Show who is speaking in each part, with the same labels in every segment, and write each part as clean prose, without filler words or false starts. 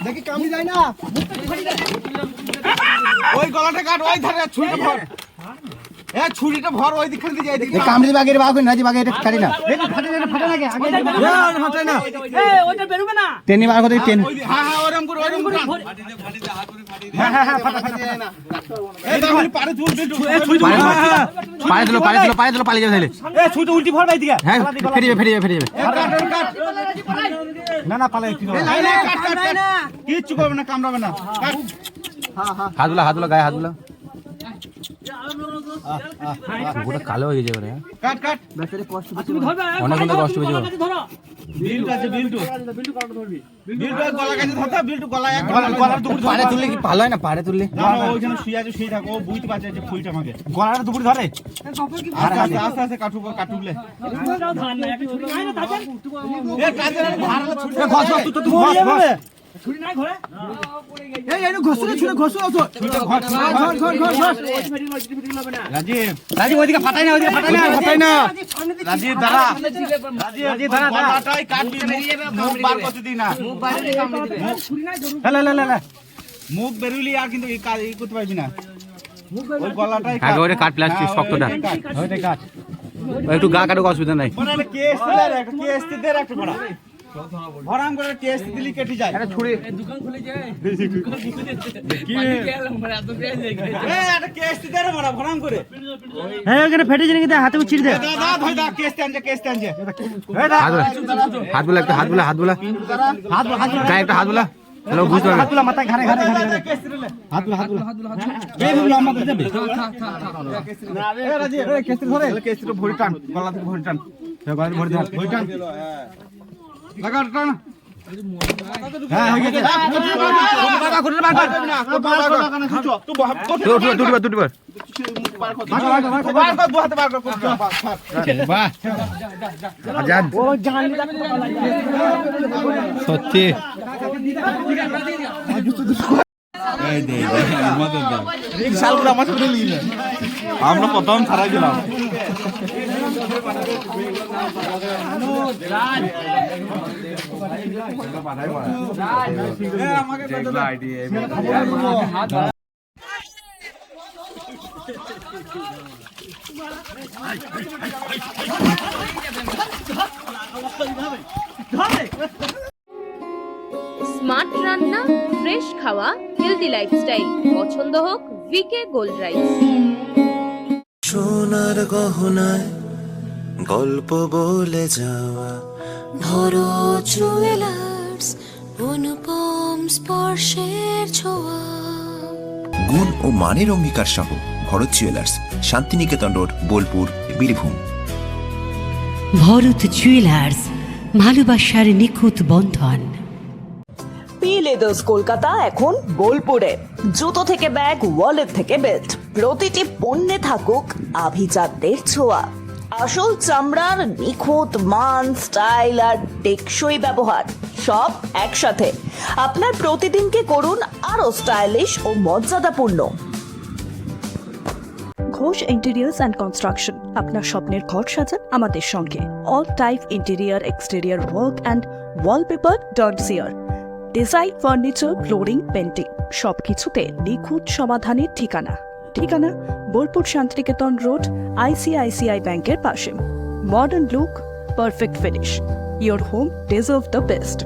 Speaker 1: দেখি কামড়ি যায় না ওই গলাটা কাট ওই ধারে ছুরিটা ভর ছুরিটা ভর ওই দিক দিয়ে যায় কামড়ি বাগের বাগের নাজি বাগের কাটি না ফাটে না আগে ফাটে না
Speaker 2: ওইটা বেরোবে না
Speaker 1: টেনে বার করে টেন হ্যাঁ ওরম করে হ্যাঁ ফাটা না এই দেখুন পারে তুল পারে দিল পালিয়ে যাবে তাহলে ছুরিটা উল্টি ভর ভাই দিকে হ্যাঁ ফেরে যাবে কাট না পালাই কি কিচ্ছু করবে না কামড়াবে না কাট
Speaker 3: হাতগুলা গায়ে হাতগুলা পুরো কালো হয়ে যাবে রে
Speaker 1: কাট
Speaker 3: অনেক কষ্ট পেয়েছে
Speaker 1: গলা কাছে ধরতা বিল্টু গলা এক
Speaker 3: গলার দুপুর পাড়ে তুললে কি ভালো হয় না পাড়ে তুললে
Speaker 1: না ওইখানে শুয়ে আছে শুয়ে থাকো বুঝতে পারছে যে ফুলটা আমাকে
Speaker 3: গলার দুপুর ধরে
Speaker 1: আস্তে কাটুকলে এ কাজের ভাড়া ছুটে ছুরি নাই ঘরে এই এনে ঘষুরে ছুরি ঘষু আছো ছুরিটা ঘর রাজীব ওইদিকে ফাটাই না রাজীব দাঁড়া গলাটাই কাটবি মুখ বার করতে দি না মুখ বাইরে কামড়ে দিবে ছুরি নাই ধরু মুখ বেরুলি আর কিন্তু এই কাজ করতে পারবি না ওই গলাটাই
Speaker 3: আগে ওরে কাট প্লাস্টিক শক্তটা
Speaker 1: ওইটা কাট
Speaker 3: একটু গা কাটুক অসুবিধা নাই
Speaker 1: মানে কেস দে একটা বড়া ভরাম করে টেস্ট দিলি কেটে যায় আরে ছুরি দোকান খুলে যায় কি এটা কেস দে রে বড়া ভরাম করে
Speaker 2: হ্যাঁ এখানে ফেটে যায় নাকি হাতে ছিড়ে দে
Speaker 1: দা কেস টানছে
Speaker 3: হাতগুলা গায়ে একটা হাতগুলা লোক বুঝতে পারবে
Speaker 1: হাতগুলা মাথায় ঘাড়ে হাতগুলা এই ভাবে লম্বা করে যাবে না এ রাজি এ কেস ধরে কেস ভরি টান গলা থেকে ভরি টান গলা ভরি টান ভরি টান লাগা টান হ্যাঁ হয়ে গেছে
Speaker 3: সত্যি
Speaker 1: আমরা প্রথম ছাড়াই গেলাম
Speaker 4: স্মার্ট রান্না, ফ্রেশ খাওয়া, হেলদি লাইফস্টাইল। পছন্দ হোক ভিকে গোল্ড রাইস।
Speaker 5: সোনার গহনায় গল্প বলে যাওয়া
Speaker 6: ভরো জুয়েলার্স, অনুপম স্পর্শের ছোঁয়া।
Speaker 5: গুণ ও মানের অঙ্গীকার সহ Bharat jewellers, Santiniketan road, Bolpur, Birbhum.
Speaker 6: Bharat jewellers, ভালোবাসার নিখুঁত বন্ধন।
Speaker 7: পি লেদার্স কলকাতা এখন বোলপুরে। জুতো থেকে ব্যাগ, ওয়ালেট থেকে বেল্ট, প্রতিটি পণ্যে থাকুক আভিজাতদের ছোঁয়া। আসল চামড়ার নিখুঁত মান, স্টাইল আর টেকসই ব্যবহার সব একসাথে। আপনার প্রতিদিনকে করুন আরো স্টাইলিশ ও মর্যাদাপূর্ণ। ঘোষ ইন্টেরিয়ার্স অ্যান্ড কনস্ট্রাকশন, আপনার স্বপ্নের ঘর সাজান আমাদের সঙ্গে। All type interior, exterior work and wallpaper dot CR. Design, furniture, flooring, painting সবকিছুতে নিখুঁত সমাধানের ঠিকানা। বোলপুর শান্তিনিকেতন রোড, ICICI ব্যাংকের পাশে। Modern look, perfect finish. Your home deserve the best.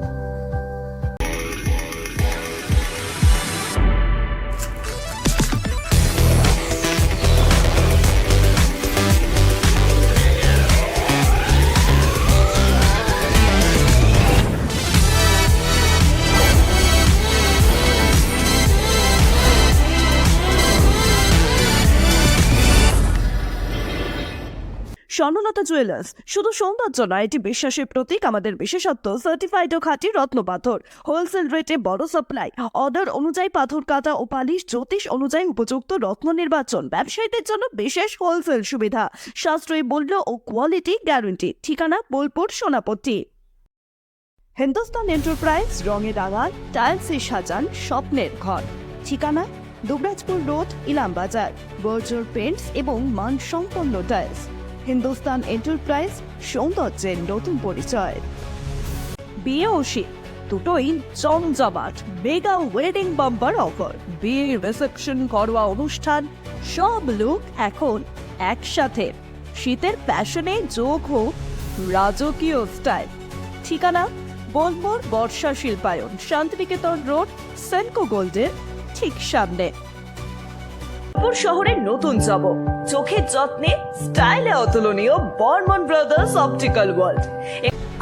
Speaker 7: Swarnalata jewellers শুধু সৌন্দর্য নয়, এটি বিশ্বাসের প্রতীক। আমাদের বিশেষত্ব সার্টিফাইড ও খাঁটি রত্ন পাথর, হোলসেল রেটে বড় সাপ্লাই, অর্ডার অনুযায়ী পাথর কাটা ও পালিশ, জ্যোতিষ অনুযায়ী উপযুক্ত রত্ন নির্বাচন, ব্যবসায়ীদের জন্য বিশেষ হোলসেল সুবিধা, সাশ্রয়ী মূল্য ও কোয়ালিটি গ্যারান্টি। ঠিকানা বোলপুর সোনাপট্টি। হিন্দুস্তান এন্টারপ্রাইজ, রঙে রাঙান, টাইলসে সাজান স্বপ্নের ঘর। ঠিকানা দুবরাজপুর রোড, ইলামবাজার। বর্জর পেন্টস এবং মানসম্পন্ন টাইলস। হিন্দুস্তান এন্টারপ্রাইজ, সৌন্দর্যের নতুন পরিচয়। বিয়ে ও শীত দুটোই জমজমাট মেগা ওয়েডিং বাম্পার অফার। বিয়ে, রিসেপশন, ঘরোয়া অনুষ্ঠান সব লুক এখন একসাথে। শীতের প্যাশনে যোগ হোক রাজকীয় স্টাইল। ঠিকানা বোলপুর বর্ষা শিল্পায়ন, শান্তিনিকেতন রোড, সেনকো গোল্ডের ঠিক সামনে। শহরের নতুন চমক, চোখের যত্নে স্টাইলে অতুলনীয় বর্মন ব্রাদার্স অপটিক্যাল ওয়ার্ল্ড।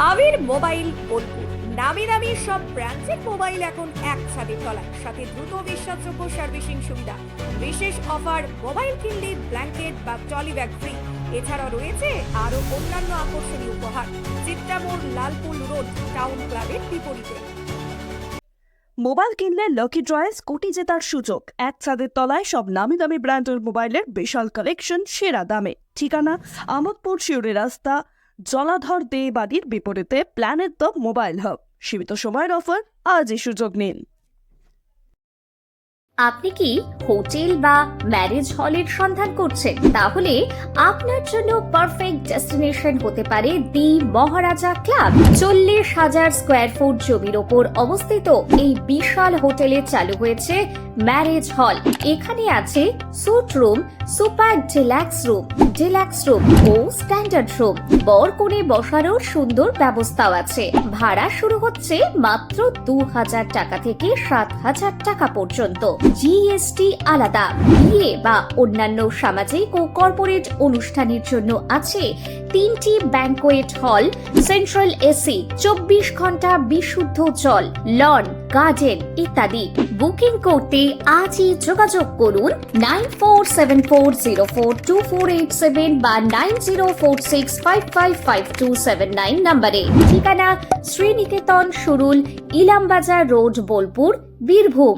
Speaker 8: আবির মোবাইল বোলপুর, নামি দামি সব ব্র্যান্ডের মোবাইল এখন এক ছাদের তলায়, সাথে দ্রুত বিশ্বাসযোগ্য সার্ভিসিং সুবিধা। বিশেষ অফার, মোবাইল কিনলে ব্ল্যাঙ্কেট বা ট্রলি ব্যাগ ফ্রি। এছাড়াও রয়েছে আরো অন্যান্য আকর্ষণীয় উপহার। চিত্রামোড়, লালপুল রোড, টাউন ক্লাবের বিপরীতে।
Speaker 7: মোবাইল কিনলে লাকি ড্রয়ে স্কুটি জেতার সুযোগ। এক ছাদের তলায় সব নামি দামি ব্র্যান্ডের মোবাইলের বিশাল কালেকশন সেরা দামে। ঠিকানা আমোদপুর শিউরি রাস্তা, জলাধর দে বাড়ির বিপরীতে, প্ল্যানেট দ্য মোবাইল হাব। সীমিত সময়ের অফার, আজই সুযোগ নিন।
Speaker 9: আপনি কি হোটেল বা ম্যারেজ হলের সন্ধান করছেন? তাহলে আপনার জন্য পারফেক্ট ডেস্টিনেশন হতে পারে দি মহারাজা ক্লাব। 40,000 স্কোয়ার ফুট জমির ওপর অবস্থিত এই বিশাল হোটেলে চালু হয়েছে ম্যারেজ হল। এখানে আছে suite room, super deluxe room ও স্ট্যান্ডার্ড রুম। বর কনে বসারও সুন্দর ব্যবস্থাও আছে। ভাড়া শুরু হচ্ছে মাত্র 2,000 টাকা থেকে 7,000 টাকা পর্যন্ত। জিএসটি আলাদা। বিয়ে বা অন্যান্য সামাজিক ও কর্পোরেট অনুষ্ঠানের জন্য আছে 3টি ব্যাংকোয়েট হল, সেন্ট্রাল এসি, 24 ঘন্টা বিশুদ্ধ জল, লন, গার্ডেন ইত্যাদি। বুকিং করতে আজই যোগাযোগ করুন 9474042487 বা 9046555279 নম্বরে। ঠিকানা শ্রীনিকেতন সুরুল, ইলামবাজার রোড, বোলপুর, বীরভূম।